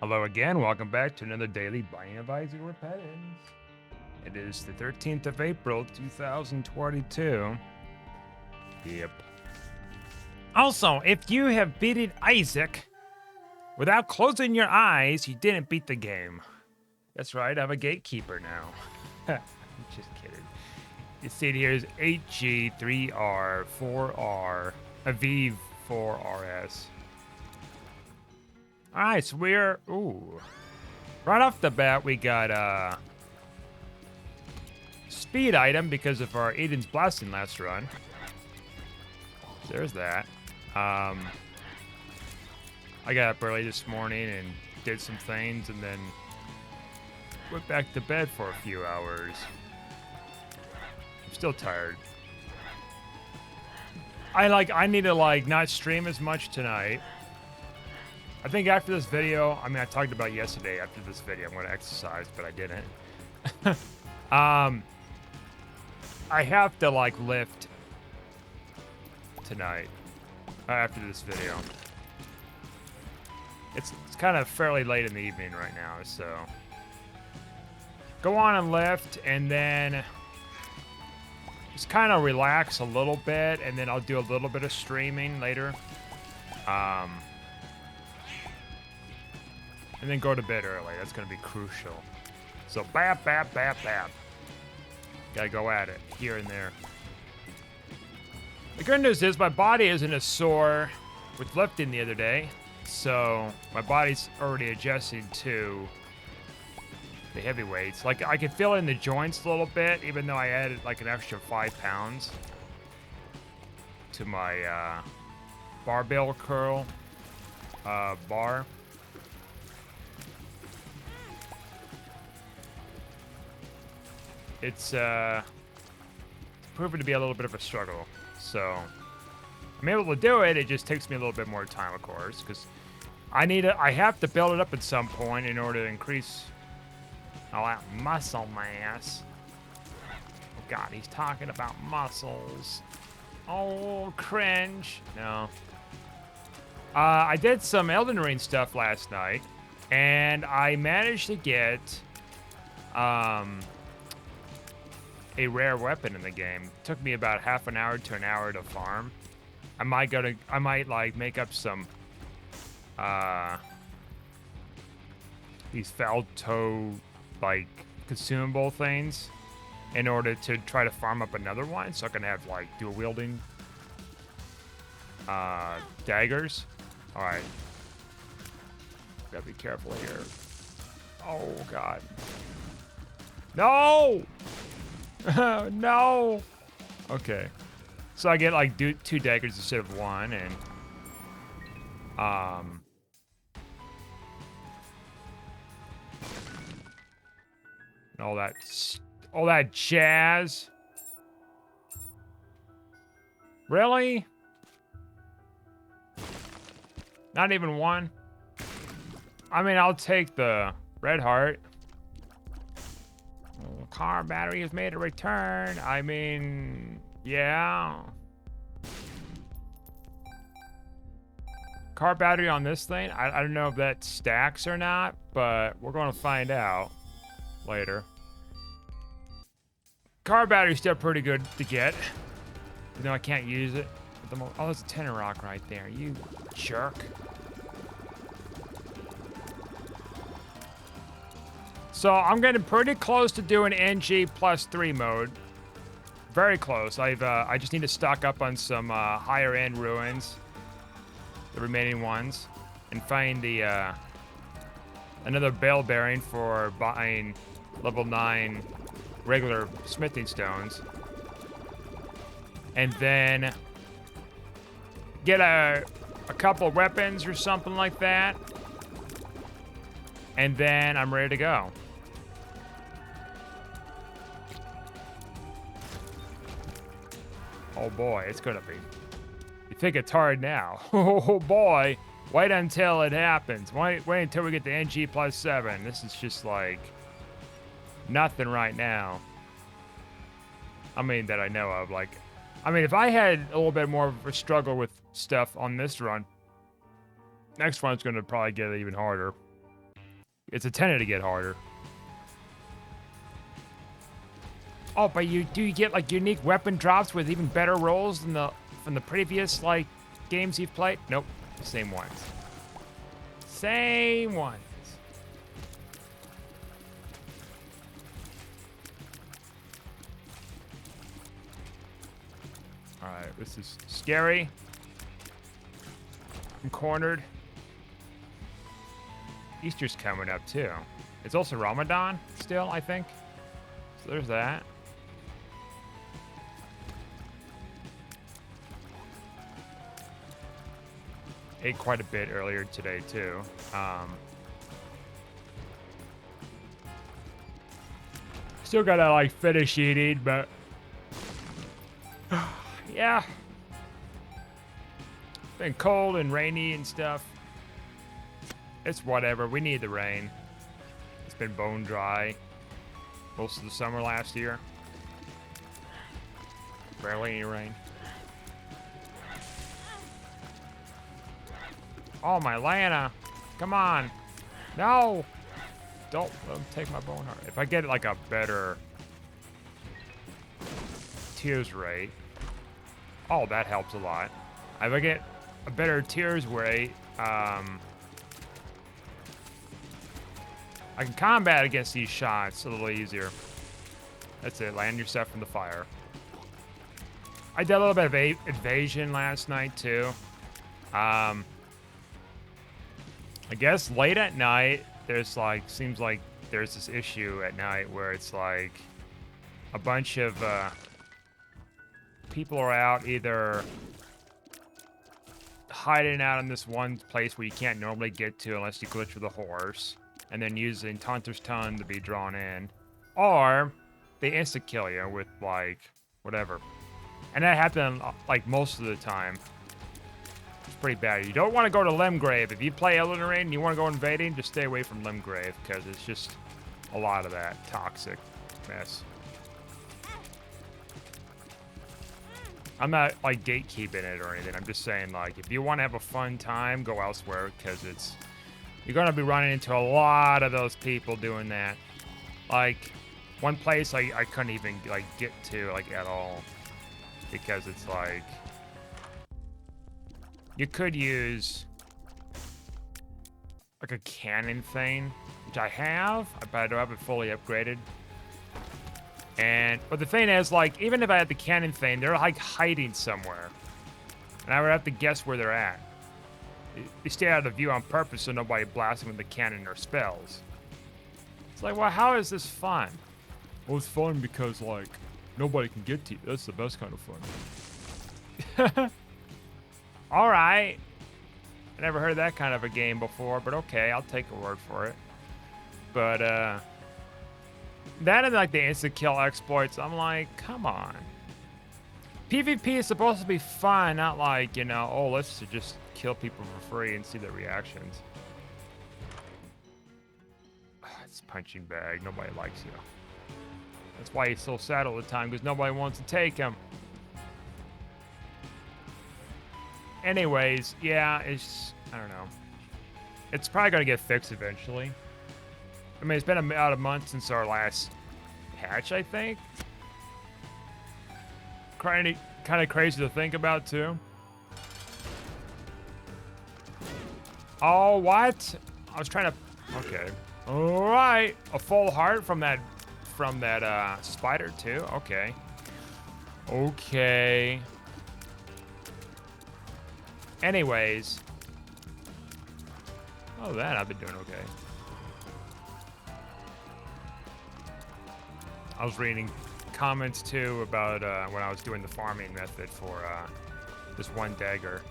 Hello again, welcome back to another daily Binding of Isaac Repentance. It is the 13th of April, 2022. Yep. Also, if you have beaten Isaac without closing your eyes, you didn't beat the game. That's right, I'm a gatekeeper now. I'm just kidding. You see it here is 8G, 3R, 4R, Aviv, 4RS. Alright, so we're... Ooh. Right off the bat, we got speed item because of our Eden's Blessing last run. There's that. I got up early this morning and did some things and then went back to bed for a few hours. I'm still tired. I need to not stream as much tonight. I think after this video, I talked about yesterday, after this video, I'm going to exercise, but I didn't. I have to, lift tonight, after this video. It's kind of fairly late in the evening right now, so... Go on and lift, and then... Just kind of relax a little bit, and then I'll do a little bit of streaming later. And then go to bed early. That's going to be crucial. So, bap, bap, bap, bap. Gotta go at it, here and there. The good news is my body isn't as sore with lifting the other day. So, my body's already adjusting to the heavy weights. I can feel it in the joints a little bit, even though I added an extra 5 pounds to my barbell curl bar. It's proven to be a little bit of a struggle. So I'm able to do it. It just takes me a little bit more time, of course, because I have to build it up at some point in order to increase all that muscle mass. Oh God, he's talking about muscles. Oh, cringe. No. I did some Elden Ring stuff last night, and I managed to get a rare weapon in the game. It took me about half an hour to an hour to farm. I might make up some these Falto consumable things in order to try to farm up another one so I can have dual wielding daggers. Alright. Gotta be careful here. Oh God. No! No! Okay. So I get two daggers instead of one, and all that jazz. Really? Not even one? I'll take the red heart. Car battery has made a return. Yeah. Car battery on this thing? I don't know if that stacks or not, but we're going to find out later. Car battery's still pretty good to get. Even though I can't use it. Oh, there's a tenor rock right there. You jerk. So I'm getting pretty close to doing NG +3 mode. Very close. I just need to stock up on some higher end ruins, the remaining ones, and find the another bell bearing for buying level 9 regular smithing stones, and then get a couple weapons or something like that, and then I'm ready to go. Oh boy, it's gonna be. You think it's hard now? Oh boy, wait until it happens. Wait until we get the NG +7. This is just nothing right now. That I know of. If I had a little bit more of a struggle with stuff on this run, next one's gonna probably get even harder. It's intended to get harder. Oh, but you get like unique weapon drops with even better rolls than from the previous like games you've played? Nope, same ones. Same ones. All right, this is scary. I'm cornered. Easter's coming up too. It's also Ramadan still, I think. So there's that. Ate quite a bit earlier today too. Still gotta like finish eating, but yeah. Been cold and rainy and stuff. It's whatever. We need the rain. It's been bone dry most of the summer last year. Barely any rain. Oh, my Lana. Come on. No. Don't let him take my bone heart. If I get like a better tears rate. Oh, that helps a lot. If I get a better tears rate, I can combat against these shots a little easier. That's it. Land yourself in the fire. I did a little bit of evasion last night too. I guess late at night, there's like, seems like there's this issue at night where it's like a bunch of people are out either hiding out in this one place where you can't normally get to unless you glitch with a horse, and then using Taunter's Tongue to be drawn in, or they insta-kill you with like whatever. And that happened like most of the time. It's pretty bad. You don't want to go to Limgrave. If you play Elden Ring and you want to go invading, just stay away from Limgrave, because it's just a lot of that toxic mess. I'm not like gatekeeping it or anything. I'm just saying, like, if you want to have a fun time, go elsewhere, because you're gonna be running into a lot of those people doing that. Like, one place I couldn't even like get to like at all, because it's like you could use like a cannon thing, which I have, but I don't have it fully upgraded. But the thing is, like, even if I had the cannon thing, they're like hiding somewhere, and I would have to guess where they're at. They stay out of view on purpose so nobody blasts them with the cannon or spells. It's like, well, how is this fun? Well, it's fun because, like, nobody can get to you. That's the best kind of fun. All right. I never heard that kind of a game before, but okay, I'll take a word for it. But, that and, like, the insta-kill exploits, I'm like, come on. PvP is supposed to be fun, not like, you know, oh, let's just kill people for free and see their reactions. It's a punching bag. Nobody likes you. That's why he's so sad all the time, because nobody wants to take him. Anyways, yeah, it's, I don't know. It's probably going to get fixed eventually. I mean, it's been about a month since our last patch, I think. Kind of crazy to think about, too. Oh, what? I was trying to... Okay. All right. A full heart from that spider, too? Okay. Okay. Anyways. Oh, that I've been doing okay. I was reading comments, too, about when I was doing the farming method for this one dagger.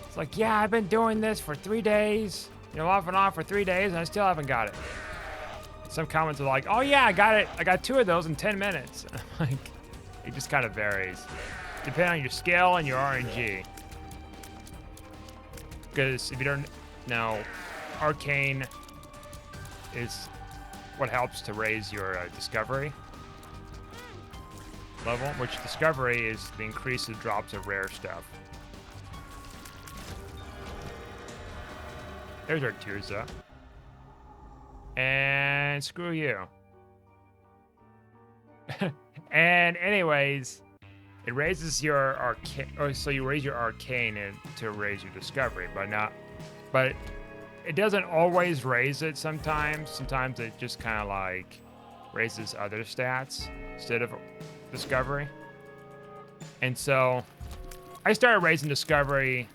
It's like, yeah, I've been doing this for 3 days, you know, off and on for 3 days, and I still haven't got it. Some comments are like, oh, yeah, I got it. I got 2 of those in 10 minutes. Like, it just kind of varies. Depending on your skill and your RNG. Because if you don't know, Arcane is what helps to raise your discovery level, which discovery is the increase of drops of rare stuff. There's our Tirza. And man. Screw you. And anyways, it raises your arcane, or so you raise your arcane to raise your discovery, but it doesn't always raise it sometimes. Sometimes it just kind of like raises other stats instead of discovery. And so I started raising discovery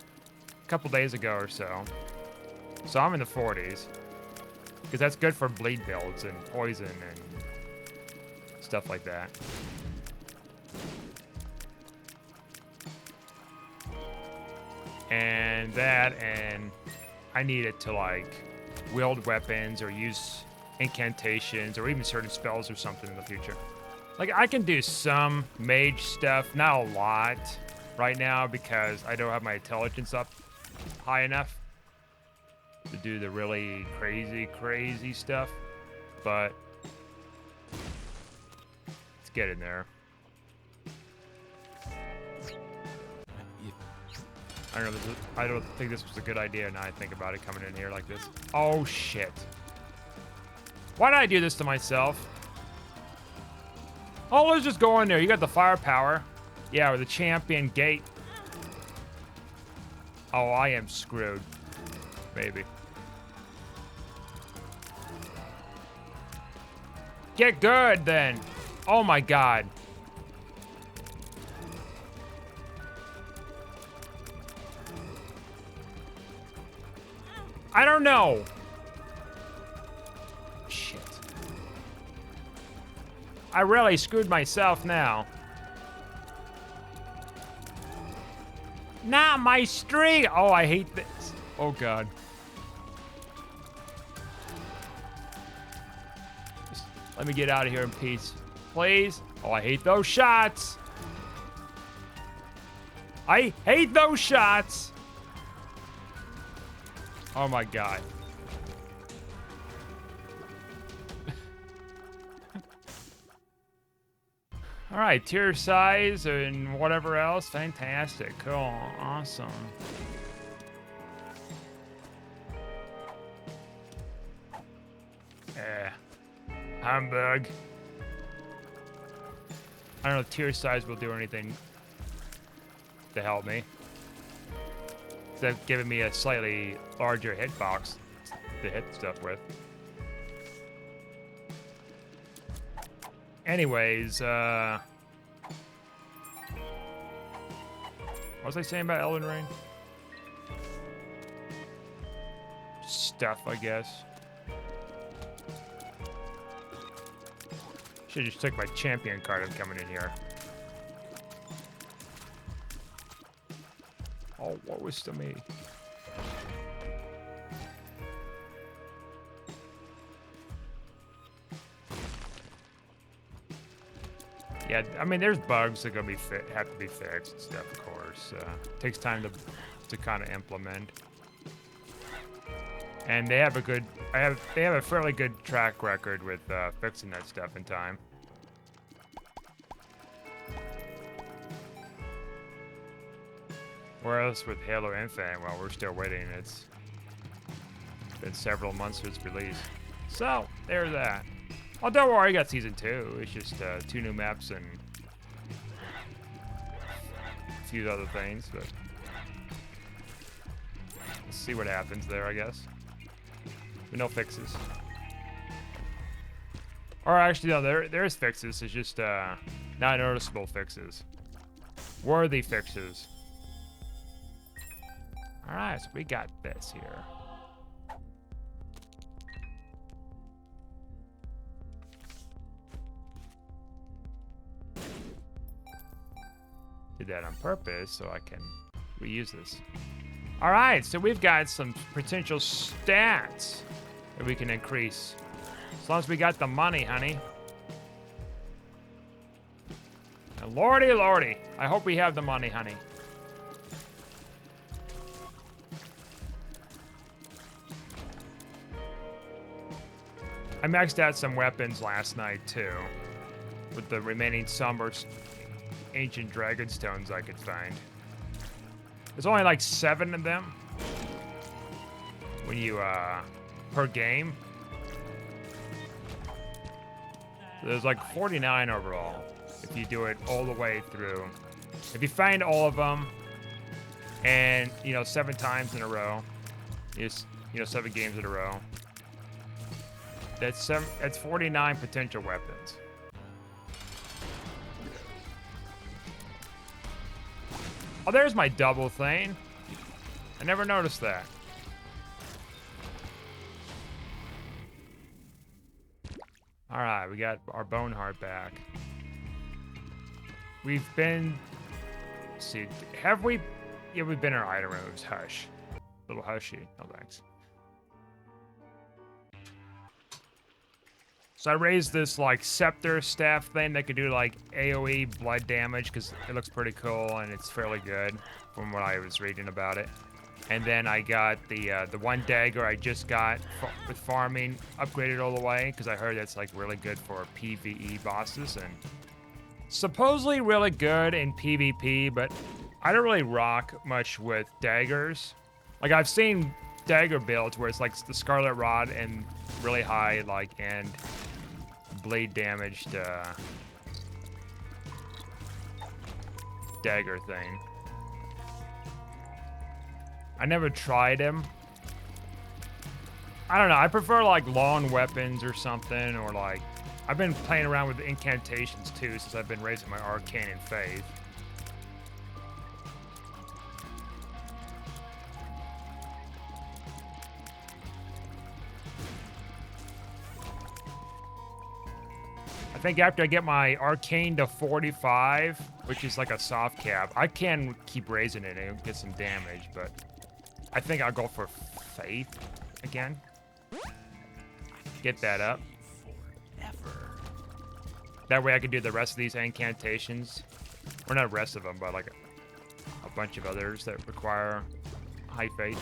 a couple days ago or so. So I'm in the 40s. Because that's good for bleed builds and poison and stuff like that. And I need it to like wield weapons or use incantations or even certain spells or something in the future. Like I can do some mage stuff, not a lot right now because I don't have my intelligence up high enough to do the really crazy stuff, but let's get in there. I don't think this was a good idea now I think about it coming in here like this. Oh shit. Why did I do this to myself? Oh, let's just go in there. You got the firepower. Yeah, with the champion gate. Oh, I am screwed. Maybe. Get good then. Oh my god. I don't know. Shit. I really screwed myself now. Not my string. Oh, I hate this. Oh god. Just let me get out of here in peace. Please. Oh, I hate those shots. I hate those shots. Oh my god. All right, tier size and whatever else. Fantastic. Cool. Awesome. Humbug. I don't know if tier size will do anything to help me. They've given me a slightly larger hitbox to hit stuff with. Anyways, what was I saying about Elden Ring? Stuff, I guess. Should've just took my champion card and coming in here. Oh, what was to me? Yeah, I mean, there's bugs that are gonna be have to be fixed and stuff, of course. Takes time to kind of implement. And they have they have a fairly good track record with fixing that stuff in time. Whereas with Halo Infinite, well, we're still waiting. It's been several months since release. So, there's that. Oh, don't worry, I got Season 2. It's just 2 new maps and a few other things, but let's see what happens there, I guess. But no fixes. Or actually, no, there's fixes. It's just not noticeable fixes. Worthy fixes. Alright, so we got this here. Did that on purpose so I can reuse this. Alright, so we've got some potential stats that we can increase. As long as we got the money, honey. And lordy, lordy. I hope we have the money, honey. I maxed out some weapons last night, too. With the remaining somber ancient dragon stones I could find. There's only like 7 of them. When you, per game. There's like 49 overall if you do it all the way through. If you find all of them, and 7 times in a row, is 7 games in a row. That's 49 potential weapons. Oh, there's my double thing. I never noticed that. All right, we got our bone heart back. We've been. Let's see, have we? Yeah, we've been in our item room. It was hush. A little hushy. No thanks. So I raised this like scepter staff thing that could do like AoE blood damage because it looks pretty cool and it's fairly good from what I was reading about it. And then I got the one dagger I just got with farming upgraded all the way because I heard that's like really good for PvE bosses and supposedly really good in PvP, but I don't really rock much with daggers. Like I've seen dagger builds where it's like the Scarlet Rod and really high like and blade damaged dagger thing. I never tried him. I don't know. I prefer like long weapons or something, or like I've been playing around with incantations too since I've been raising my arcane in faith. I think after I get my arcane to 45, which is like a soft cap, I can keep raising it and get some damage, but I think I'll go for faith again. Get that up. That way I can do the rest of these incantations. Or not the rest of them, but like a bunch of others that require high faith.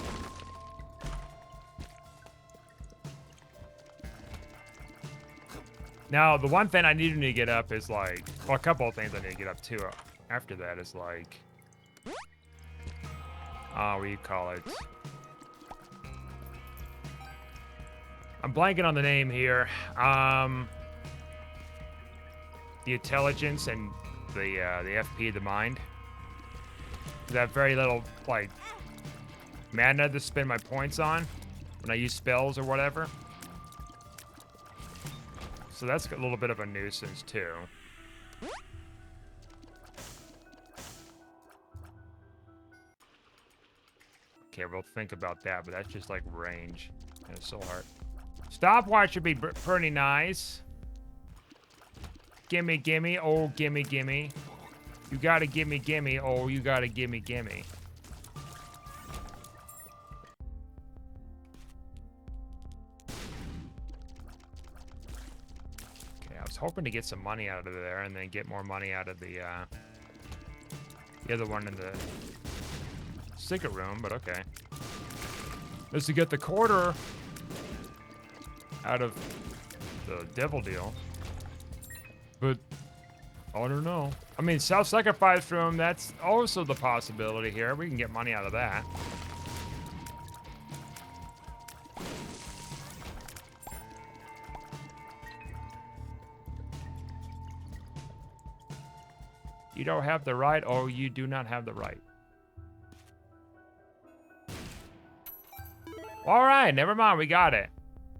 Now, the one thing I need to get up is like, well, a couple of things I need to get up too after that is like, what do you call it? I'm blanking on the name here. The intelligence and the FP, the mind. I have very little like mana to spend my points on when I use spells or whatever. So that's a little bit of a nuisance too. Okay, we'll think about that, but that's just like range. And it's so hard. Stopwatch should be pretty nice. Gimme, gimme, oh, gimme, gimme. You gotta gimme, gimme, oh, you gotta gimme, gimme. Okay, I was hoping to get some money out of there and then get more money out of the other one in the secret room, but okay. Just to get the quarter out of the devil deal. But I don't know. I mean, self-sacrifice room, that's also the possibility here. We can get money out of that. You don't have the right. Oh, you do not have the right. All right, never mind. We got it.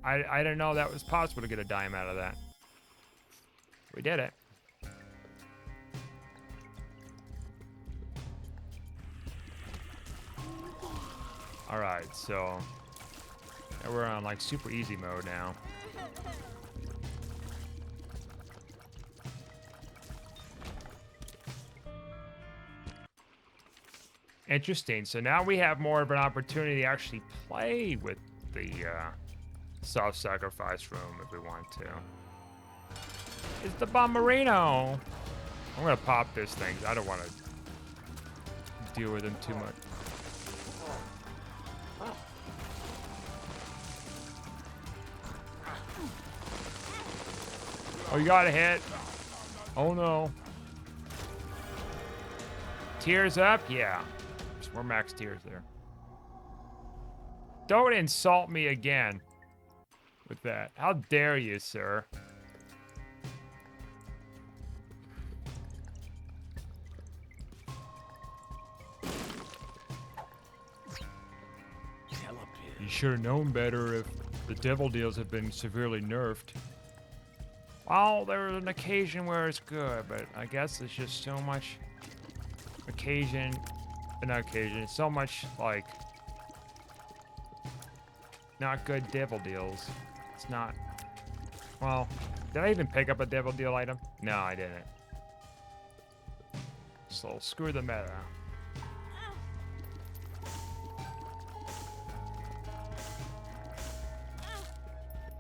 I didn't know that was possible to get a dime out of that. We did it. All right, so we're on like super easy mode now. Interesting. So now we have more of an opportunity to actually play with the self-sacrifice room if we want to. It's the Bomberino. I'm gonna pop this thing. I don't want to deal with him too much. Oh, you got a hit. Oh no. Tears up? Yeah. We're max tears there. Don't insult me again with that. How dare you, sir? should have known better if the devil deals have been severely nerfed. Well, there's an occasion where it's good, but I guess it's just so much so much, like, not good devil deals. It's not, well, did I even pick up a devil deal item? No, I didn't. So screw the meta.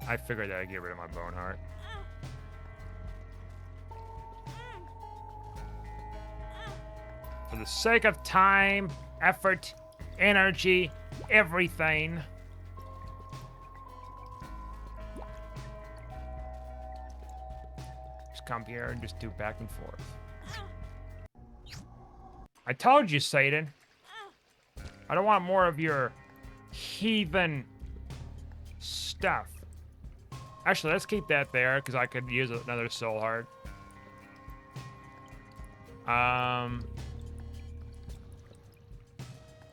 I figured that I'd get rid of my bone heart. For the sake of time, effort, energy, everything. Just come here and just do back and forth. I told you, Satan. I don't want more of your heathen stuff. Actually, let's keep that there, because I could use another soul heart.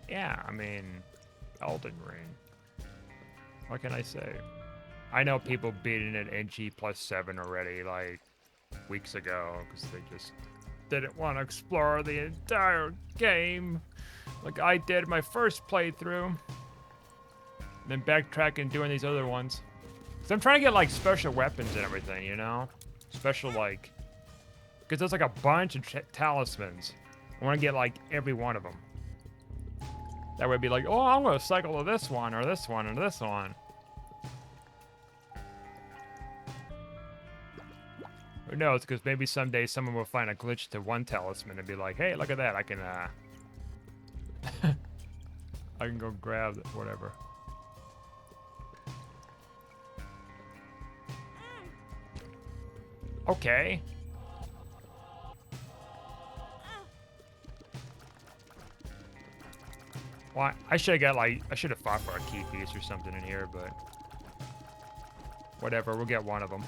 Yeah, I mean, Elden Ring. What can I say? I know people beating it NG +7 already, like, weeks ago, because they just didn't want to explore the entire game like I did my first playthrough. Then backtrack and doing these other ones. Because I'm trying to get, like, special weapons and everything, you know? Special, like... Because there's, like, a bunch of talismans. I want to get, like, every one of them. That would be like, oh, I'm going to cycle to this one, or this one, or this one. Who knows, because maybe someday someone will find a glitch to one talisman and be like, hey, look at that, I can, I can go grab whatever. Okay. Well, I should have got, like, I should have fought for a key piece or something in here, but whatever, we'll get one of them.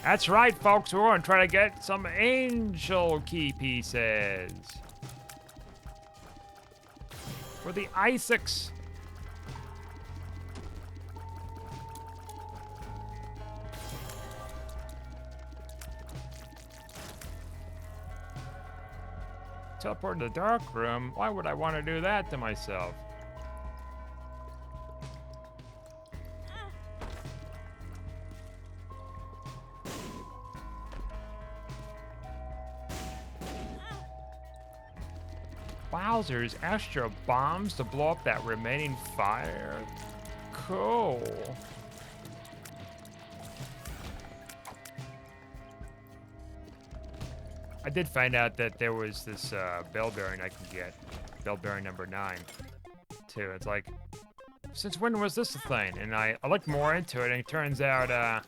That's right, folks, we're going to try to get some angel key pieces. For the Isaacs. Teleport to the dark room? Why would I want to do that to myself? Wowzers, extra bombs to blow up that remaining fire? Cool. I did find out that there was this bell bearing I can get. Bell bearing number 9, too. It's like, since when was this a thing? And I looked more into it, and it turns out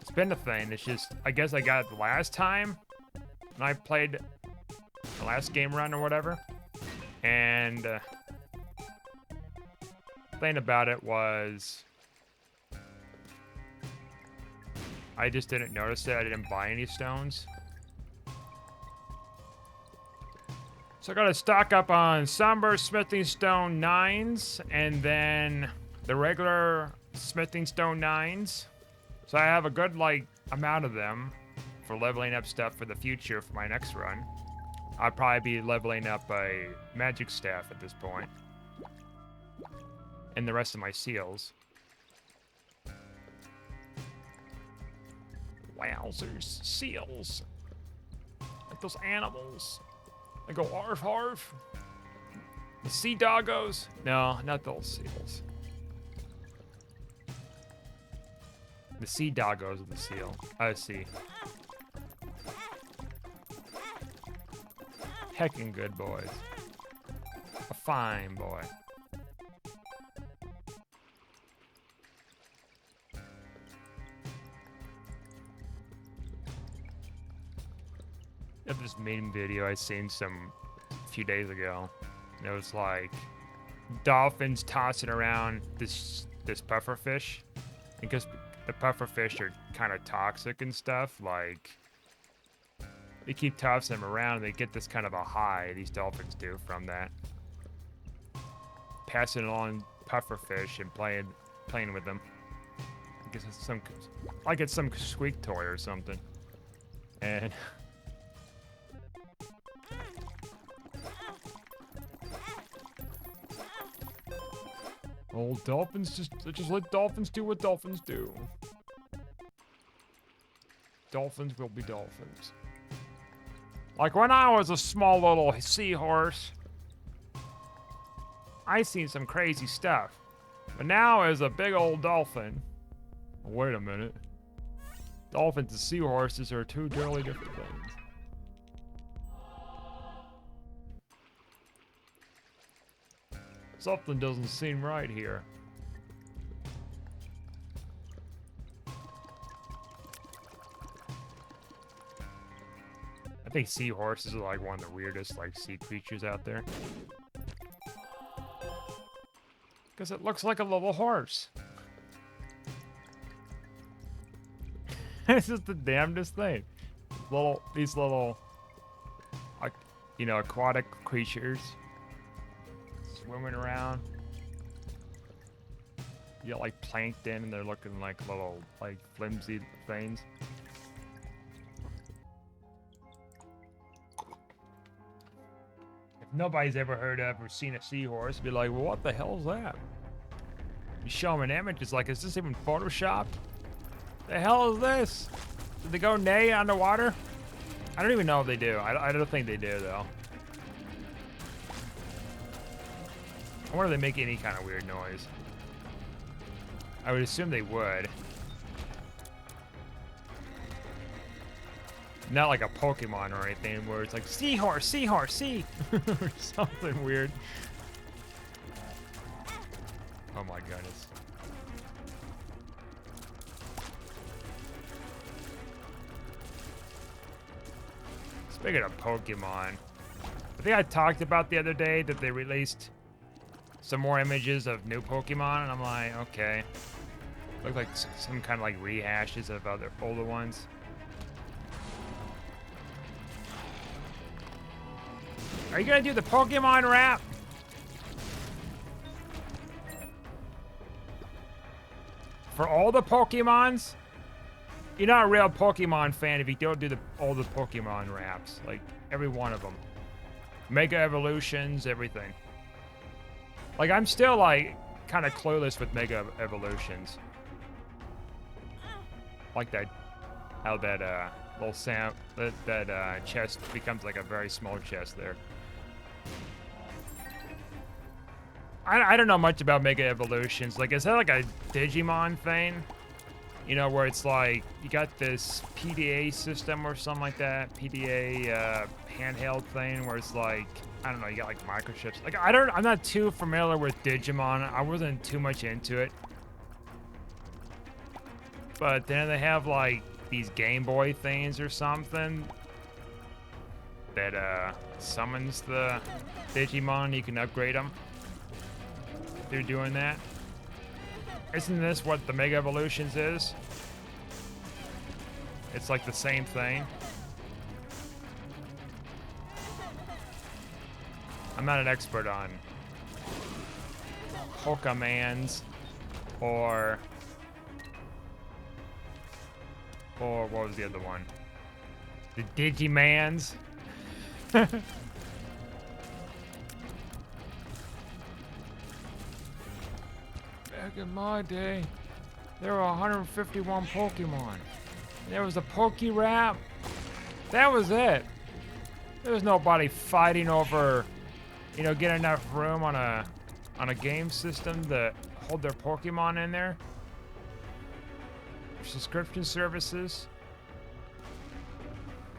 it's been a thing. It's just, I guess I got it the last time when I played the last game run or whatever. And the thing about it was, I just didn't notice it. I didn't buy any stones. So I gotta stock up on Somber Smithing Stone 9s, and then the regular Smithing Stone 9s. So I have a good, like, amount of them for leveling up stuff for the future for my next run. I'll probably be leveling up a magic staff at this point. And the rest of my seals. Wowzers, seals. Like those animals. They go arf arf. The sea doggos. No, not those seals. The sea doggos of the seal. I see. Heckin' good boys. A fine boy. Of this meme video I seen a few days ago. And it was like dolphins tossing around this pufferfish. Because the pufferfish are kind of toxic and stuff, like they keep tossing them around and they get this kind of a high, these dolphins do, from that. passing along pufferfish and playing with them. I guess it's some squeak toy or something. And old dolphins just let dolphins do what dolphins do. Dolphins will be dolphins. Like when I was a small little seahorse, I seen some crazy stuff. But now as a big old dolphin, wait a minute. Dolphins and seahorses are two totally different things. Something doesn't seem right here. I think seahorses are like one of the weirdest like sea creatures out there. Because it looks like a little horse. It's just the damnedest thing. These little, you know, aquatic creatures swimming around. You got like plankton, and they're looking like little, like flimsy things. If nobody's ever heard of or seen a seahorse, be like, well, what the hell is that? You show them an image, it's like, is this even photoshopped? The hell is this? Did they go neigh underwater? I don't even know if they do. I don't think they do, though. I wonder if they make any kind of weird noise. I would assume they would. Not like a Pokemon or anything where it's like, seahorse, seahorse, see! Or something weird. Oh my goodness. Speaking of Pokemon, I think I talked about the other day that they released some more images of new Pokemon, and I'm like, okay. Look like some kind of like rehashes of other older ones. Are you gonna do the Pokemon rap? For all the Pokemons? You're not a real Pokemon fan if you don't do all the Pokemon raps. Like, every one of them. Mega Evolutions, everything. Like, I'm still, like, kind of clueless with Mega Evolutions. Like that, how that, little chest becomes like a very small chest there. I don't know much about Mega Evolutions. Like, is that like a Digimon thing? You know, where it's like, you got this PDA system or something like that. PDA handheld thing where it's like, I don't know, you got like microchips. Like, I'm not too familiar with Digimon. I wasn't too much into it. But then they have like these Game Boy things or something that summons the Digimon. You can upgrade them through doing that. Isn't this what the Mega Evolutions is? It's like the same thing. I'm not an expert on Pokemans or what was the other one? The Digimans. Back in my day, there were 151 Pokemon. There was a Poke Rap. That was it. There was nobody fighting over, you know, getting enough room on a game system to hold their Pokemon in there. Subscription services,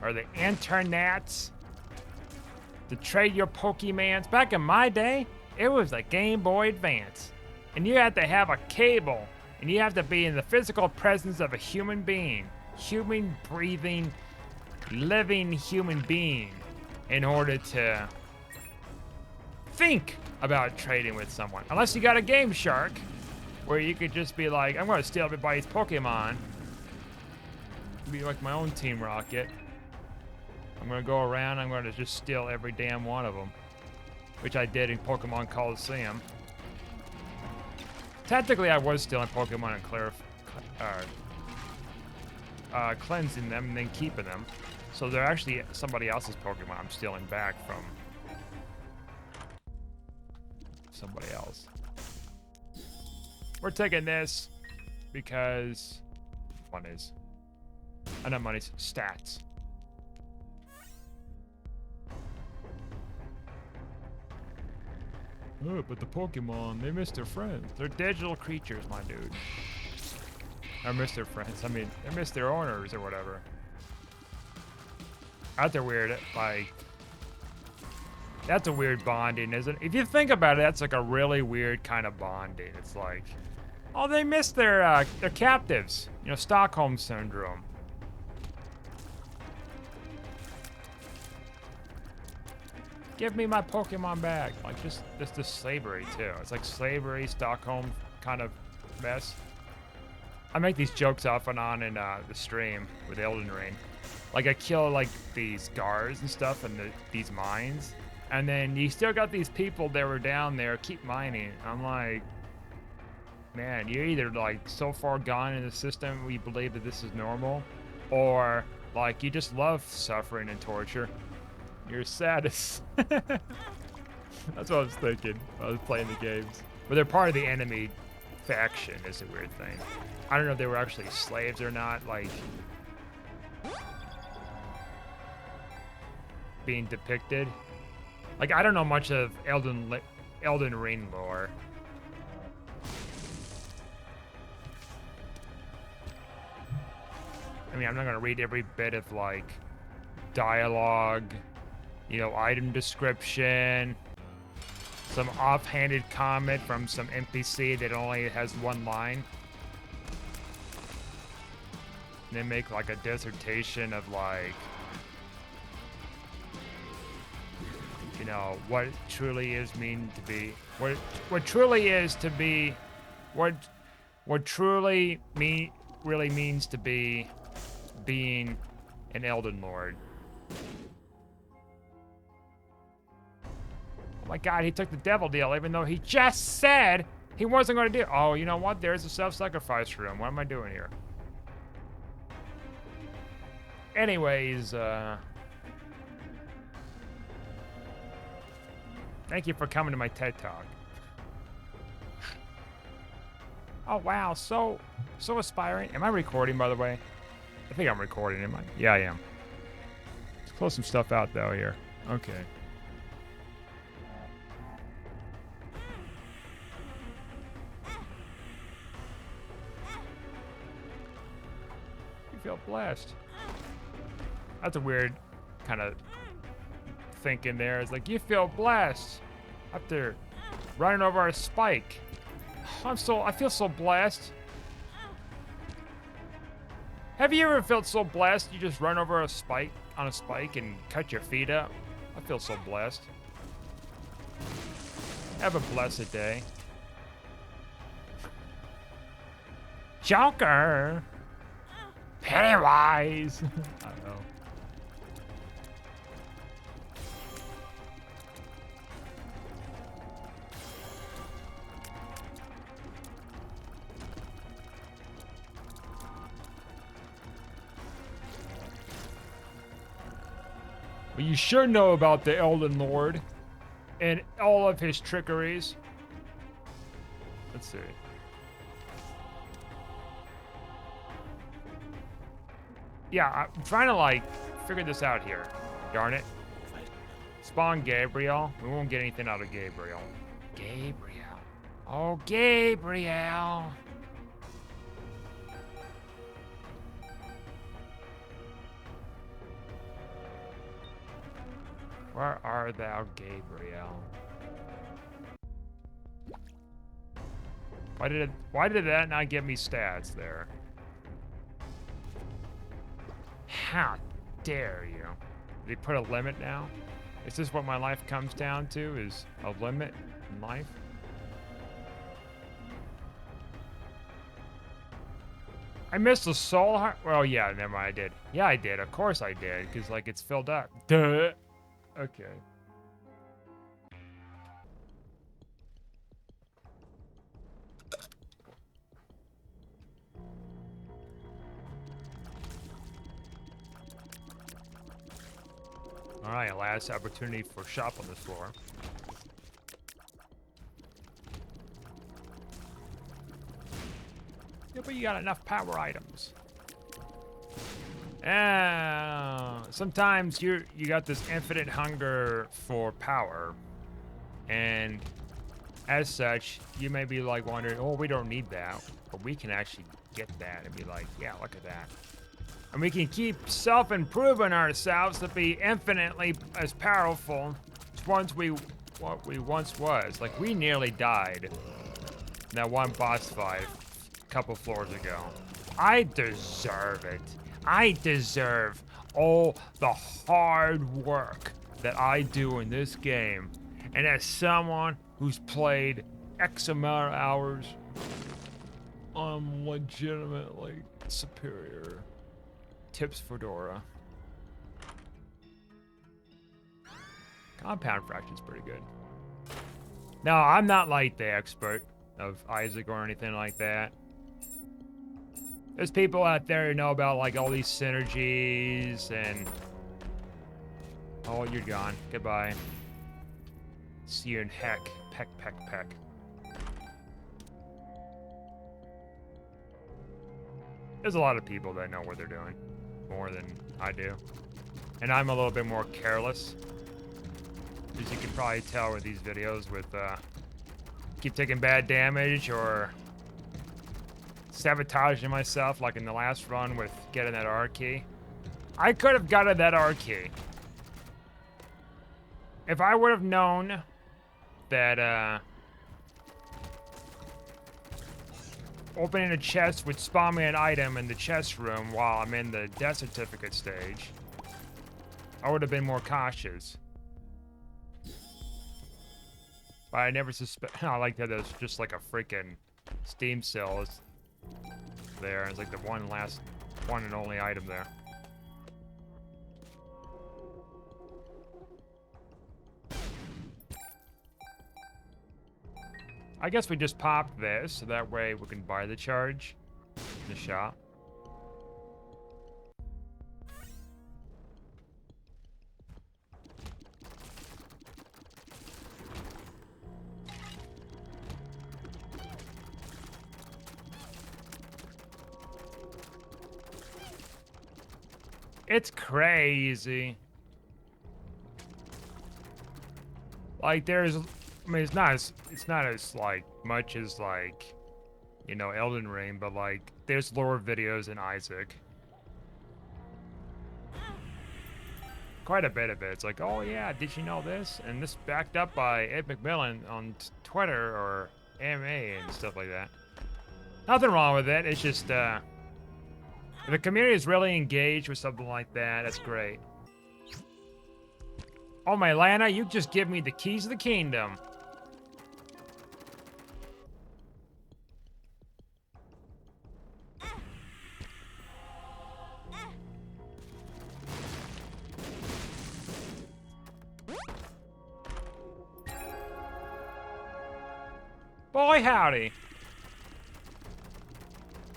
or the internets to trade your Pokemons. Back in my day, it was a Game Boy Advance. And you had to have a cable, and you have to be in the physical presence of a human being, human breathing, living human being, in order to think about trading with someone. Unless you got a Game Shark, where you could just be like, I'm going to steal everybody's Pokemon. Be like my own Team Rocket. I'm going to go around, I'm going to just steal every damn one of them. Which I did in Pokemon Coliseum. Technically, I was stealing Pokemon and cleansing them and then keeping them. So they're actually somebody else's Pokemon I'm stealing back from somebody else. We're taking this because monies. Not monies, stats. Oh, but the Pokemon, they miss their friends. They're digital creatures, my dude. Or miss their friends. I mean, they miss their owners or whatever. That's a weird, like... That's a weird bonding, isn't it? If you think about it, that's like a really weird kind of bonding. It's like, oh, they miss their captives. You know, Stockholm Syndrome. Give me my Pokemon back. Like, just the slavery, too. It's like slavery, Stockholm kind of mess. I make these jokes off and on in the stream with Elden Ring. Like, I kill, like, these guards and stuff in these mines. And then you still got these people that were down there keep mining. I'm like, man, you're either, like, so far gone in the system we believe that this is normal, or, like, you just love suffering and torture. You're saddest. That's what I was thinking while I was playing the games. But they're part of the enemy faction is a weird thing. I don't know if they were actually slaves or not, like being depicted. Like, I don't know much of Elden Ring lore. I mean, I'm not gonna read every bit of, like, dialogue, you know, item description, some offhanded comment from some NPC that only has one line. And then make, like, a dissertation of, like, you know, what truly is mean to be, what truly is to be, what truly really means to be being an Elden Lord. Oh my God, he took the devil deal even though he just said he wasn't going to do it. Oh, you know what? There's a self-sacrifice room. What am I doing here? Anyways, thank you for coming to my TED Talk. Oh, wow. So aspiring. Am I recording, by the way? I think I'm recording, am I? Yeah, I am. Let's close some stuff out, though, here. Okay. You feel blessed. That's a weird kind of thinking there. It's like, you feel blessed after running over a spike. I feel so blessed. Have you ever felt so blessed you just run over a spike and cut your feet up? I feel so blessed. Have a blessed day. Joker! Pennywise! I don't know. Well, you sure know about the Elden Lord and all of his trickeries. Let's see. Yeah, I'm trying to, like, figure this out here. Darn it. Spawn Gabriel. We won't get anything out of Gabriel. Gabriel. Oh, Gabriel. Where are thou, Gabriel? Why did that not give me stats there? How dare you? They put a limit now? Is this what my life comes down to, is a limit in life? I missed the soul heart. Well, yeah, never mind, I did. Yeah, I did. Of course I did, because, like, it's filled up. Duh. Okay. All right, last opportunity for shop on this floor. Yeah, but you got enough power items. Sometimes you got this infinite hunger for power, and as such, you may be like wondering, oh, we don't need that, but we can actually get that and be like, yeah, look at that. And we can keep self-improving ourselves to be infinitely as powerful as what we once was. Like, we nearly died in that one boss fight a couple floors ago. I deserve it. I deserve all the hard work that I do in this game. And as someone who's played X amount of hours, I'm legitimately superior. Tips Fedora. Compound fraction's pretty good. No, I'm not like the expert of Isaac or anything like that. There's people out there who know about like all these synergies and... Oh, you're gone. Goodbye. See you in heck. Peck, peck, peck. There's a lot of people that know what they're doing. More than I do. And I'm a little bit more careless. As you can probably tell with these videos with, keep taking bad damage or sabotaging myself like in the last run with getting that R key. I could have gotten that R key. If I would have known that, opening a chest would spawn me an item in the chest room while I'm in the death certificate stage, I would have been more cautious. But I never I like that there's just like a freaking Steam sale is there. It's like the one and only item there. I guess we just pop this, so that way we can buy the charge in the shop. It's crazy. Like there's, I mean, it's not as like much as like, you know, Elden Ring, but like there's lore videos in Isaac. Quite a bit of it. It's like, oh yeah, did you know this? And this backed up by Ed McMillan on Twitter or AMA and stuff like that. Nothing wrong with it. It's just, if the community is really engaged with something like that, that's great. Oh my Lana, you just give me the keys of the kingdom. Boy, howdy.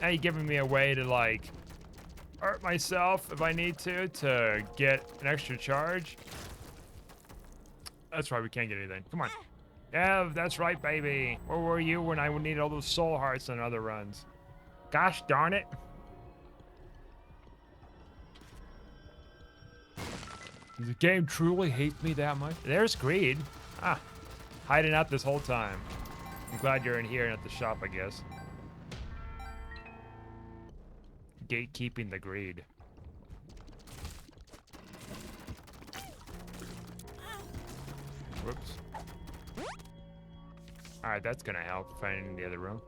Now you're giving me a way to, like, hurt myself if I need to get an extra charge. That's right, we can't get anything. Come on. Yeah, that's right, baby. Where were you when I would need all those soul hearts on other runs? Gosh darn it. Does the game truly hate me that much? There's Greed. Ah, hiding out this whole time. I'm glad you're in here and at the shop, I guess. Gatekeeping the Greed. Whoops. Alright, that's gonna help finding the other room.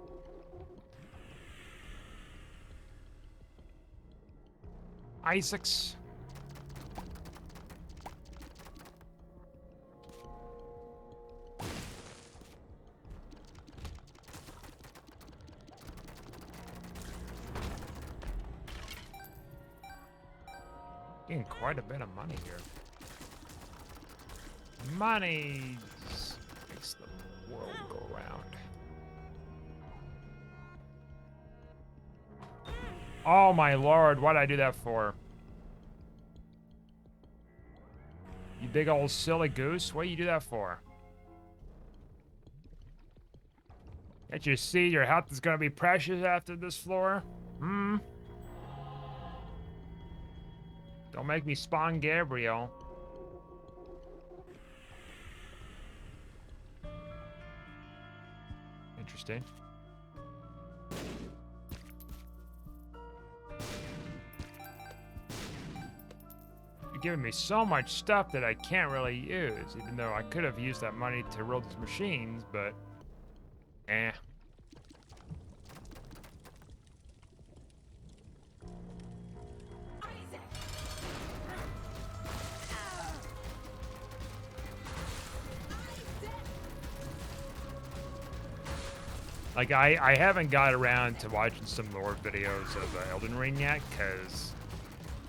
Isaacs. Getting quite a bit of money here. Money makes the world go round. Oh my lord, what did I do that for? big old silly goose. What do you do that for? Can't you see your health is gonna be precious after this floor? Hmm? Don't make me spawn Gabriel. Interesting. You're giving me so much stuff that I can't really use, even though I could have used that money to roll these machines, but... Eh. Like, I haven't got around to watching some lore videos of Elden Ring yet, because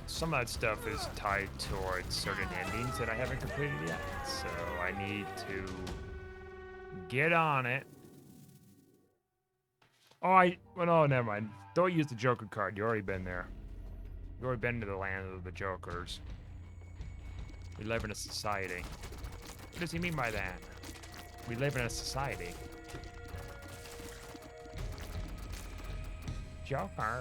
some of that stuff is tied towards certain endings that I haven't completed yet. So I need to get on it. Oh, well, no, never mind. Don't use the Joker card. You already been there. You already been to the land of the Jokers. We live in a society. What does he mean by that? We live in a society. Joker.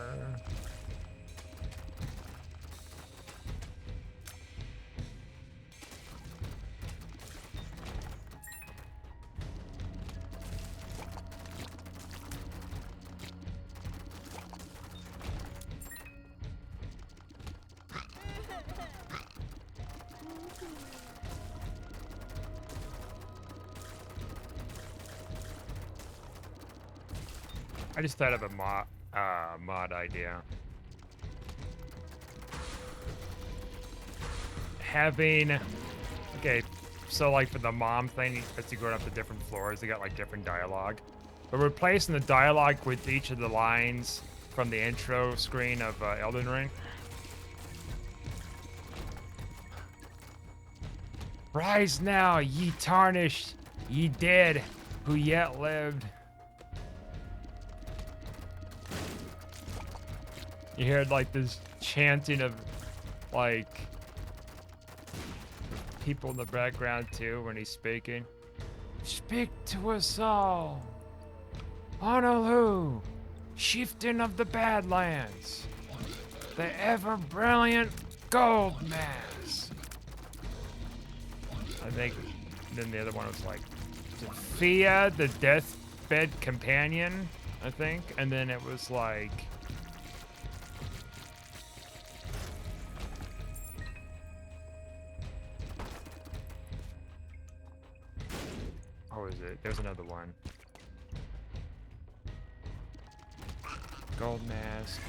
I just thought of a mod idea. Having, okay, so like for the mom thing, as you go up to different floors, they got like different dialogue. But replacing the dialogue with each of the lines from the intro screen of Elden Ring. Rise now, ye tarnished, ye dead, who yet lived. You hear like this chanting of like people in the background too when he's speaking. Speak to us all. Honolulu, chieftain of the Badlands, the ever brilliant gold mass. I think then the other one was like Sophia, the deathbed companion, I think. And then it was like what was it? There's another one. Gold mask.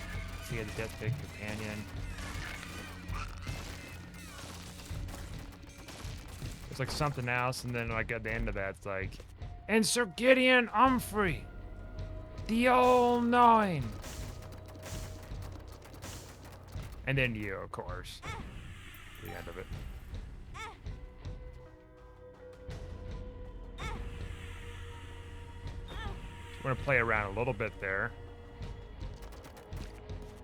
Sophia, the deathbed companion. It's like something else, and then like at the end of that, it's like, and Sir Gideon Humphrey, the all-knowing. And then you, of course. The end of it. We're gonna play around a little bit there.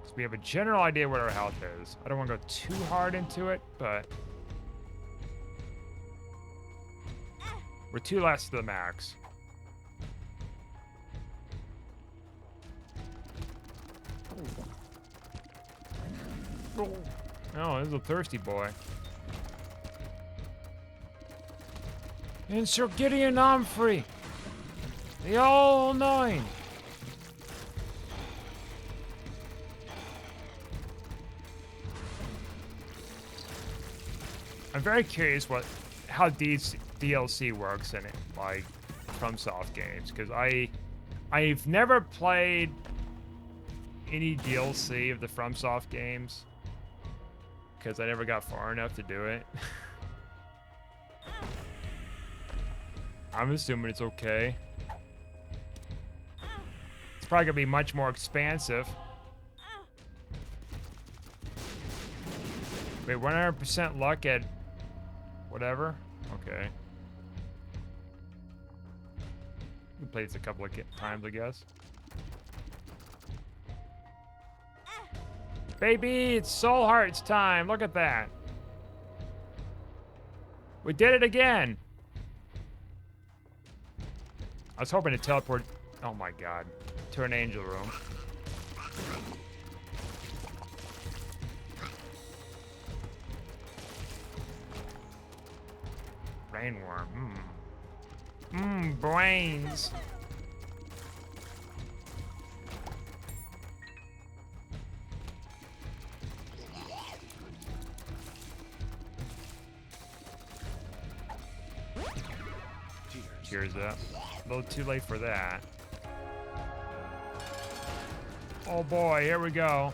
So we have a general idea what our health is. I don't want to go too hard into it, but we're 2 less to the max. Oh, this is a thirsty boy. And Sir Gideon Humphrey, the all-knowing. I'm very curious how DLC works in it, like FromSoft games, because I've never played any DLC of the FromSoft games because I never got far enough to do it. I'm assuming it's okay. It's probably gonna be much more expansive. Wait, 100% luck at whatever? Okay. We played this a couple of times, I guess. Baby, it's Soul Hearts time. Look at that. We did it again. I was hoping to teleport. Oh my god. To an angel room. Rainworm. Brains. Cheers up. A little too late for that. Oh boy, here we go.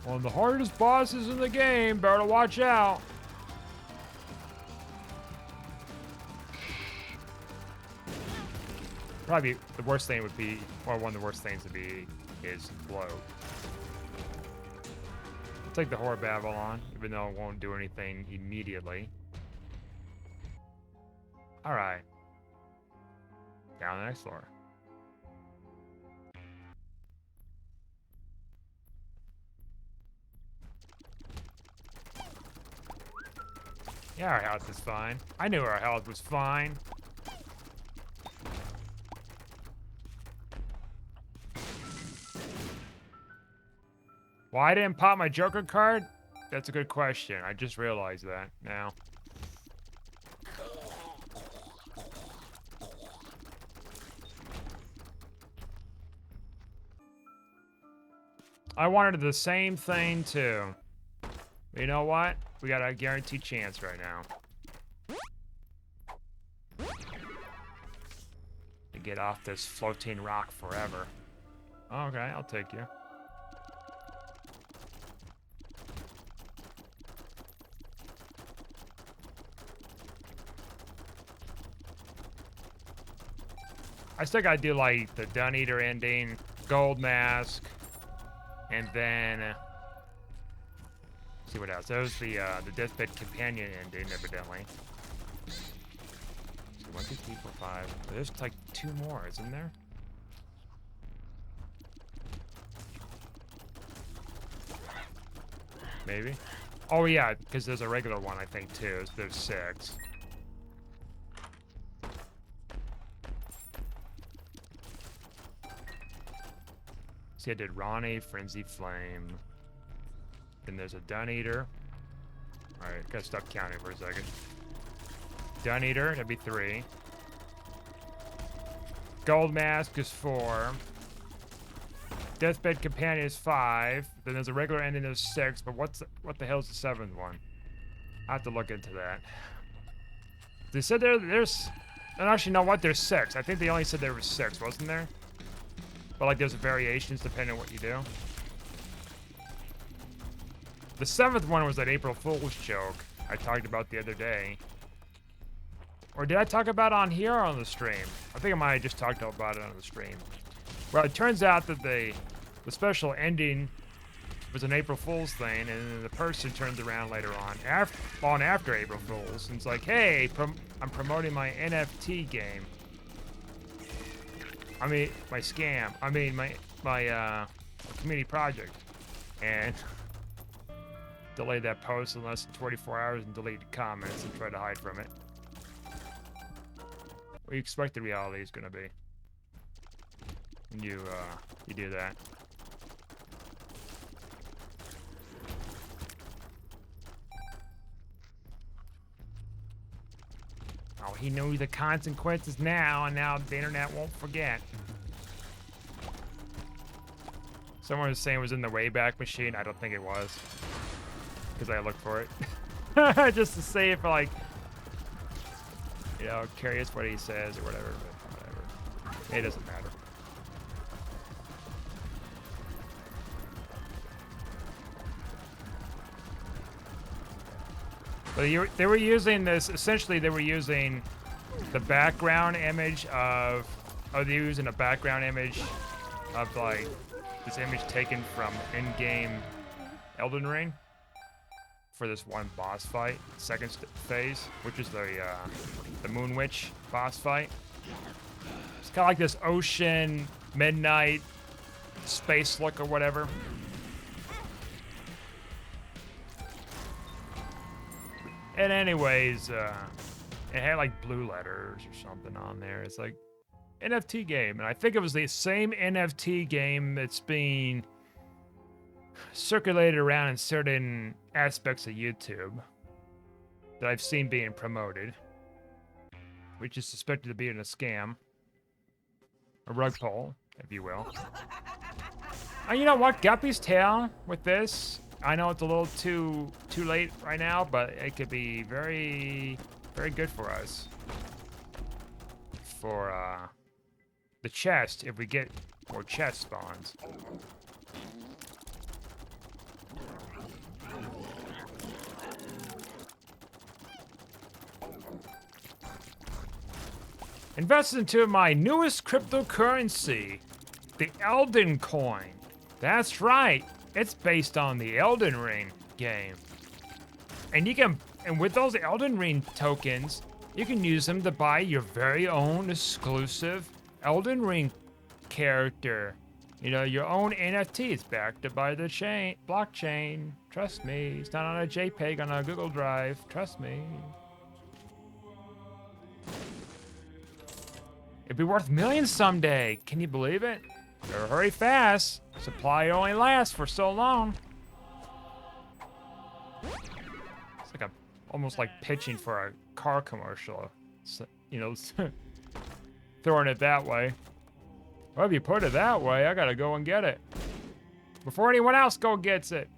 One of the hardest bosses in the game. Better watch out. Probably the worst thing would be, or one of the worst things to be, is blow. I'll take the Whore of Babylon, even though it won't do anything immediately. Alright. Down the next floor. Yeah, our health is fine. I knew our health was fine. Why I didn't pop my Joker card? That's a good question. I just realized that now. I wanted the same thing too. But you know what? We got a guaranteed chance right now. To get off this floating rock forever. Okay, I'll take you. I still gotta do like the Dun Eater ending, Gold Mask, and then see what else. That was the Deathbed Companion ending, evidently. So 1, 2, 3, 4, 5. There's like 2 more, isn't there? Maybe. Oh yeah, because there's a regular one, I think too. There's 6. See, I did Ronnie, Frenzy Flame. Then there's a Dun Eater. Alright, gotta stop counting for a second. Dun Eater, that'd be 3. Gold Mask is 4. Deathbed Companion is 5. Then there's a regular ending, there's 6. But what the hell's the 7th one? I have to look into that. They said there's... I don't actually know what, there's 6. I think they only said there was 6, wasn't there? But like there's variations depending on what you do. The 7th one was that April Fool's joke I talked about the other day. Or did I talk about it on here or on the stream? I think I might have just talked about it on the stream. Well, it turns out that the special ending was an April Fool's thing, and then the person turns around later on, after April Fool's, and it's like, hey, I'm promoting my NFT game. I mean, my scam. I mean, my community project. And delayed that post in less than 24 hours and deleted comments and tried to hide from it. What do you expect the reality is going to be when you do that? Oh, he knows the consequences now, and now the internet won't forget. Someone was saying it was in the Wayback Machine. I don't think it was, because I looked for it. Just to say it for like, you know, curious what he says or whatever, but whatever. It doesn't matter. But they were using this, essentially they were using the background image of, they were using a background image of like, this image taken from in-game Elden Ring for this one boss fight, second phase, which is the Moon Witch boss fight. It's kind of like this ocean, midnight, space look or whatever. And anyways, it had like blue letters or something on there. It's like NFT game, and I think it was the same NFT game that's being circulated around in certain aspects of YouTube that I've seen being promoted, which is suspected to be in a scam, a rug pull, if you will. And you know what? Guppy's tail with this. I know it's a little too late right now, but it could be very, very good for us. For the chest, if we get more chest spawns. Invested into my newest cryptocurrency, the Elden Coin. That's right. It's based on the Elden Ring game. And you can, and with those Elden Ring tokens, you can use them to buy your very own exclusive Elden Ring character. You know, your own NFT. It's backed by the blockchain. Trust me. It's not on a JPEG on a Google Drive. Trust me. It'd be worth millions someday. Can you believe it? Better hurry fast. Supply only lasts for so long. It's like almost like pitching for a car commercial. So, you know, throwing it that way. Well, if you put it that way, I gotta go and get it before anyone else gets it.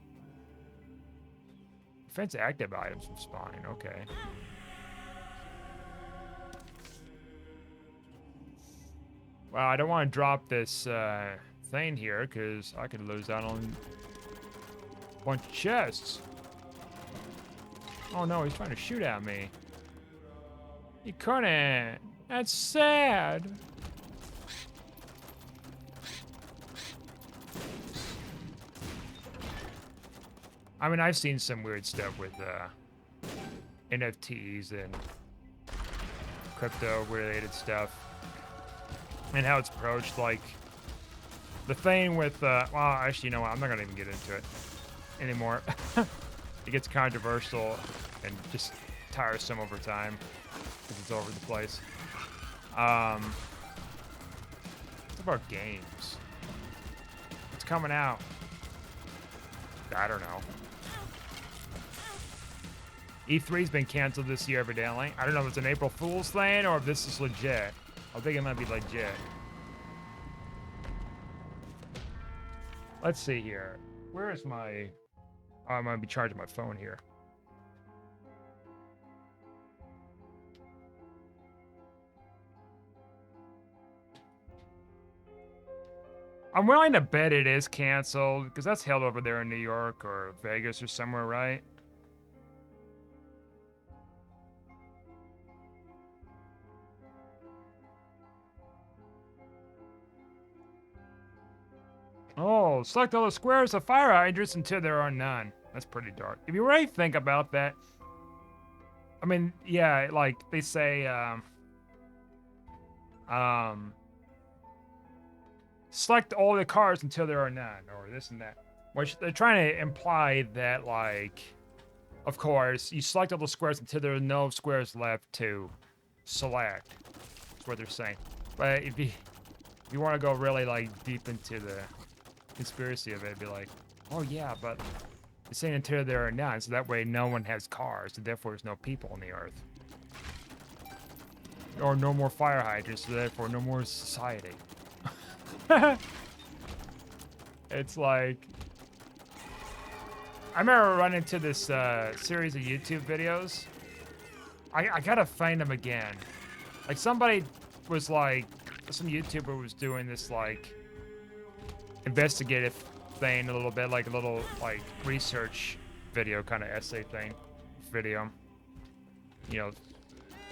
Defense active items from spawning. Okay. Well, I don't want to drop this thing here because I could lose out on a bunch of chests. Oh no, he's trying to shoot at me. He couldn't. That's sad. I mean, I've seen some weird stuff with NFTs and crypto-related stuff. And how it's approached, like the thing with, well, actually, you know what? I'm not gonna even get into it anymore. It gets controversial and just tiresome over time because it's over the place. What about games? What's coming out? I don't know. E3's been canceled this year, evidently. I don't know if it's an April Fool's thing or if this is legit. I think it might be legit. Let's see here. Where is my... Oh, I'm going to be charging my phone here. I'm willing to bet it is canceled, because that's held over there in New York or Vegas or somewhere, right? Oh, select all the squares of fire hydrants until there are none. That's pretty dark. If you really think about that, I mean, yeah, like they say, select all the cars until there are none, or this and that. Which they're trying to imply that, like, of course, you select all the squares until there are no squares left to select. That's what they're saying. But if you want to go really, like, deep into the conspiracy of it, be like, oh yeah, but it's saying until there are none, so that way no one has cars, and therefore there's no people on the earth. Or no more fire hydrants, so therefore no more society. It's like, I remember running into this series of YouTube videos. I gotta find them again. Like somebody was like, some YouTuber was doing this like investigative thing a little bit, like a little like research video kind of essay thing, video, you know,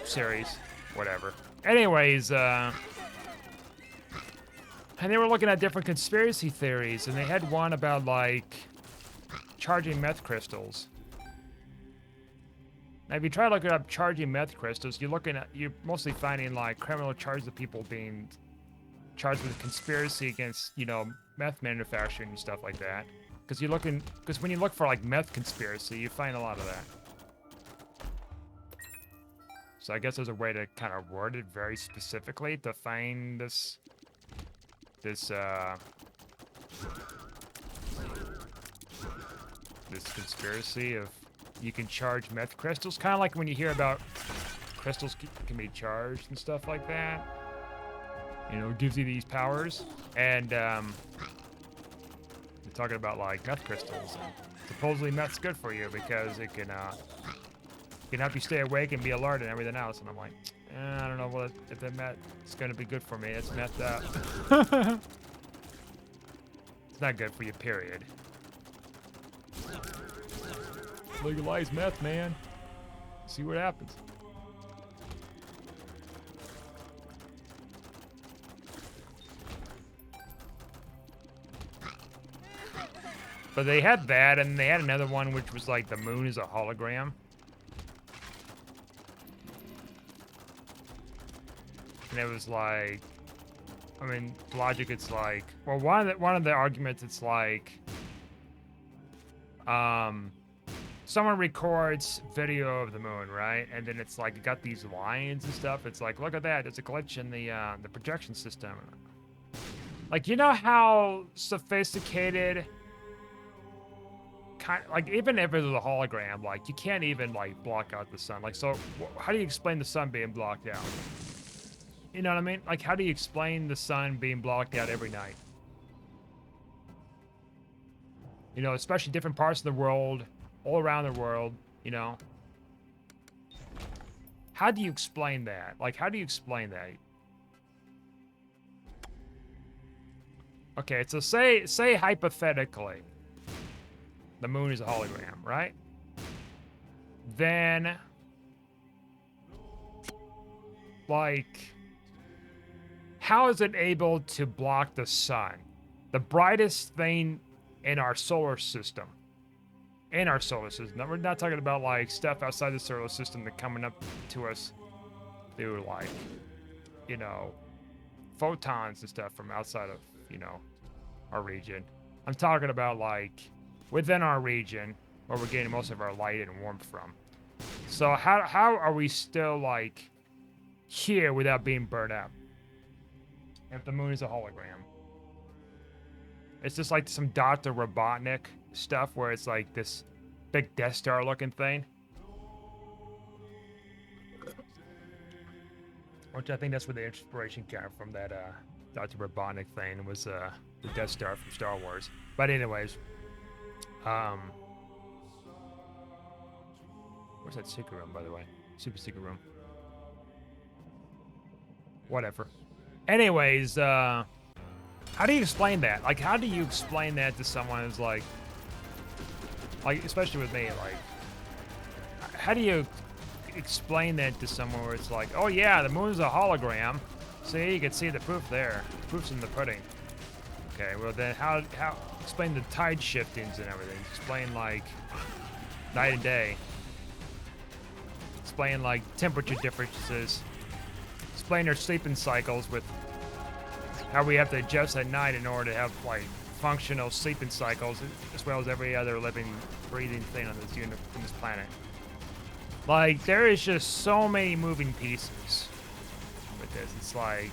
series, whatever. Anyways, and they were looking at different conspiracy theories, and they had one about like charging meth crystals. Now, if you try looking up charging meth crystals, you're mostly finding like criminal charges of people being charged with conspiracy against, you know, meth manufacturing and stuff like that. Because when you look for like meth conspiracy, you find a lot of that. So I guess there's a way to kind of word it very specifically to find this conspiracy of you can charge meth crystals, kind of like when you hear about crystals can be charged and stuff like that. You know, it gives you these powers, and they're talking about like meth crystals. And supposedly meth's good for you because it can help you stay awake and be alert and everything else. And I'm like, I don't know if that meth is going to be good for me. It's methed up. It's not good for you, period. Legalize meth, man. See what happens. But they had that, and they had another one which was like the moon is a hologram. And it was like, I mean, logic, it's like, well, one of the arguments, it's like, someone records video of the moon, right? And then it's like, it got these lines and stuff. It's like, look at that, there's a glitch in the projection system. Like, you know how sophisticated, like, even if it was a hologram, like, you can't even, like, block out the sun. Like, so, how do you explain the sun being blocked out? You know what I mean? Like, how do you explain the sun being blocked out every night? You know, especially different parts of the world, all around the world, you know? How do you explain that? Like, how do you explain that? Okay, so say hypothetically, the moon is a hologram, right? Then, like, how is it able to block the sun? The brightest thing in our solar system. In our solar system. Now, we're not talking about, like, stuff outside the solar system that coming up to us through, like, you know, photons and stuff from outside of, you know, our region. I'm talking about, like, within our region, where we're getting most of our light and warmth from. So how are we still, like, here without being burned up? If the moon is a hologram. It's just like some Dr. Robotnik stuff where it's like this big Death Star looking thing. Which I think that's where the inspiration came from, that Dr. Robotnik thing was the Death Star from Star Wars. But anyways, where's that secret room, by the way? Super secret room. Whatever. Anyways, how do you explain that? Like, how do you explain that to someone who's like, especially with me, like, how do you explain that to someone where it's like, oh yeah, the moon's a hologram. See, you can see the proof there. The proof's in the pudding. Okay, well then how explain the tide shiftings and everything. Explain, like, night and day. Explain, like, temperature differences. Explain our sleeping cycles with how we have to adjust at night in order to have, like, functional sleeping cycles, as well as every other living, breathing thing on this planet. Like, there is just so many moving pieces with this. It's like,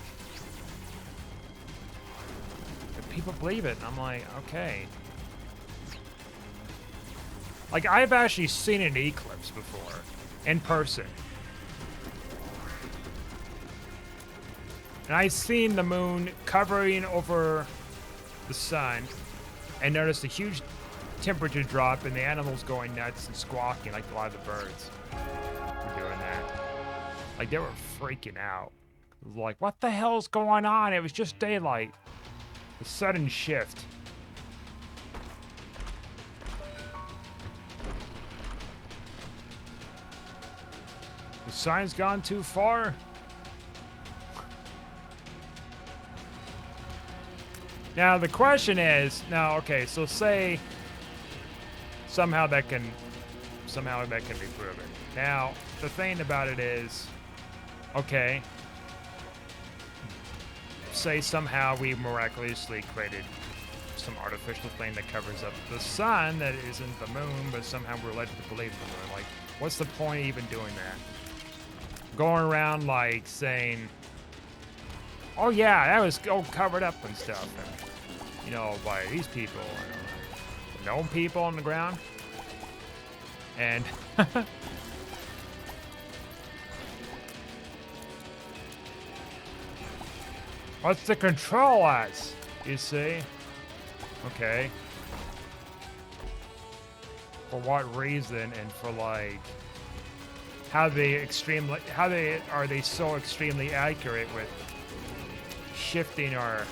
people believe it, and I'm like, okay. Like, I've actually seen an eclipse before, in person. And I've seen the moon covering over the sun and noticed a huge temperature drop and the animals going nuts and squawking like a lot of the birds were doing that. Like, they were freaking out. It was like, what the hell's going on? It was just daylight. The sudden shift. The sign's gone too far. Now the question is, okay, so say somehow that can be proven. Now the thing about it is, okay, say somehow we miraculously created some artificial thing that covers up the sun that isn't the moon, but somehow we're led to believe in the moon. Like, what's the point of even doing that? going around like saying, "Oh yeah, that was all covered up and stuff," and you know, by these people, known people on the ground, and what's to control us? You see? Okay. For what reason and for like how are they so extremely accurate with shifting our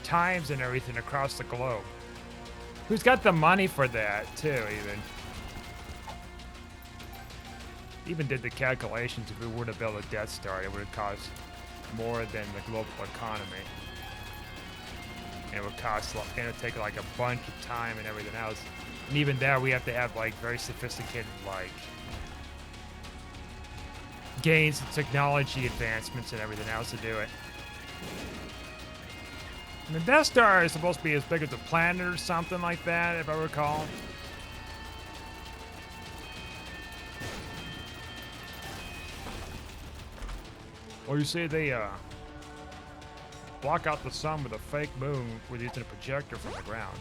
times and everything across the globe? Who's got the money for that too? Even did the calculations. If we were to build a Death Star, it would have cost more than the global economy. And it would cost, and it would take like a bunch of time and everything else. And even there, we have to have like very sophisticated like gains in technology advancements and everything else to do it. And the Death Star is supposed to be as big as a planet or something like that, if I recall. Well, you see, they block out the sun with a fake moon with using a projector from the ground.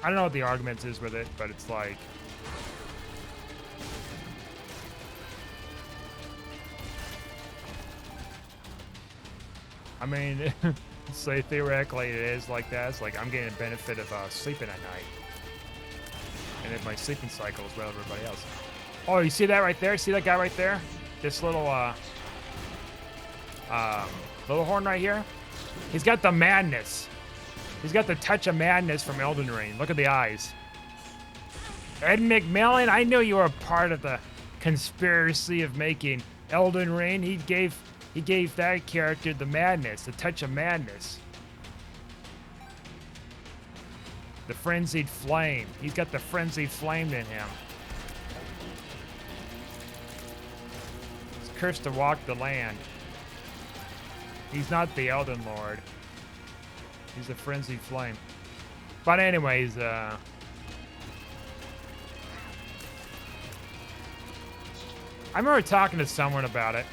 I don't know what the argument is with it, but it's like... I mean, say theoretically it is like that. It's like I'm getting the benefit of sleeping at night. And if my sleeping cycle is well everybody else. Oh, you see that right there? See that guy right there? This little, little horn right here? He's got the madness. He's got the touch of madness from Elden Ring. Look at the eyes. Ed McMillan, I knew you were part of the conspiracy of making Elden Ring. He gave that character the madness, the touch of madness. The frenzied flame. He's got the frenzied flame in him. He's cursed to walk the land. He's not the Elden Lord. He's the frenzied flame. But anyways, I remember talking to someone about it.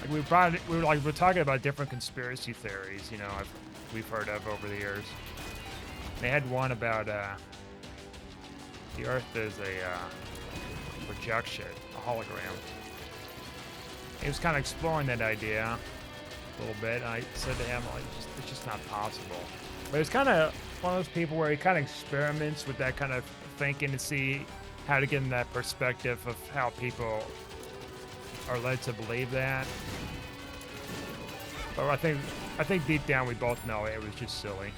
Like we're talking about different conspiracy theories, you know, we've heard of over the years. They had one about the Earth is a projection, a hologram. He was kind of exploring that idea a little bit. And I said to him, like, it's just not possible. But it's kind of one of those people where he kind of experiments with that kind of thinking to see how to get in that perspective of how people are led to believe that. But I think deep down we both know it was just silly.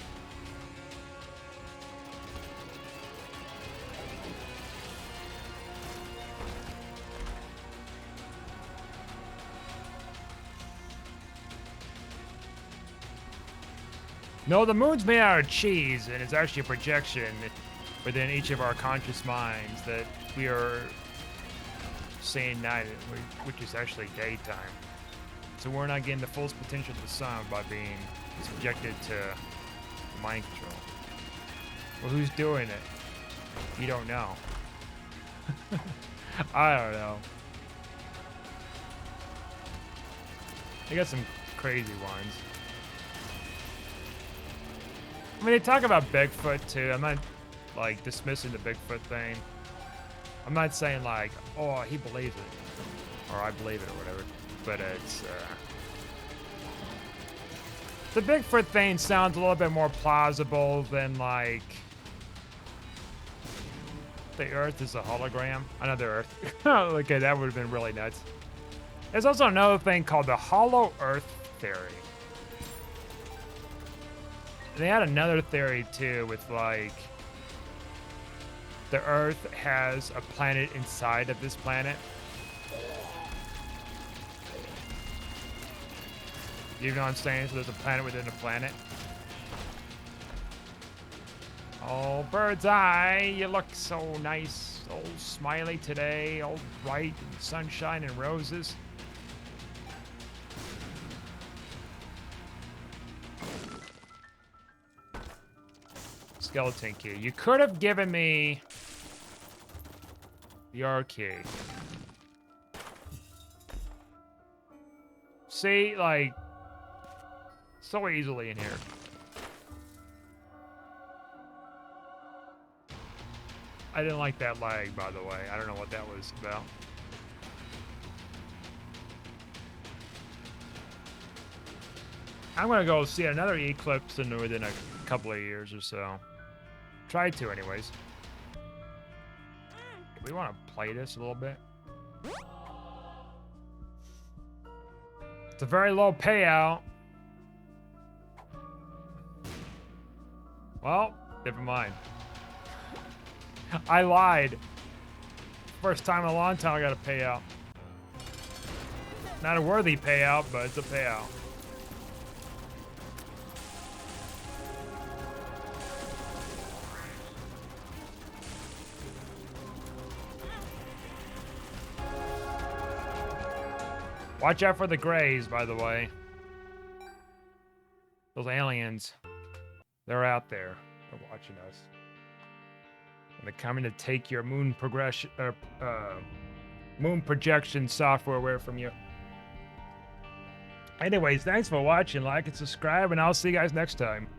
No, the moon's made out of cheese, and it's actually a projection within each of our conscious minds that we are seeing night, which is actually daytime. So we're not getting the full potential of the sun by being subjected to mind control. Well, who's doing it? You don't know. I don't know. They got some crazy ones. I mean, they talk about Bigfoot too. I'm not like dismissing the Bigfoot thing. I'm not saying like, oh, he believes it, or I believe it, or whatever. But it's the Bigfoot thing sounds a little bit more plausible than like the Earth is a hologram. Another Earth. Okay, that would have been really nuts. There's also another thing called the Hollow Earth theory. And they had another theory too with like the Earth has a planet inside of this planet. You know what I'm saying? So there's a planet within a planet. Oh, bird's eye, you look so nice. All smiley today, all bright and sunshine and roses. Skeleton key. You could have given me the R key. See, like, so easily in here. I didn't like that lag, by the way. I don't know what that was about. I'm gonna go see another eclipse within a couple of years or so. Try to, anyways. Do we want to play this a little bit? It's a very low payout. Well, never mind. I lied. First time in a long time I got a payout. Not a worthy payout, but it's a payout. Watch out for the Greys, by the way. Those aliens. They're out there. They're watching us. And they're coming to take your moon progression, moon projection software away from you. Anyways, thanks for watching. Like and subscribe, and I'll see you guys next time.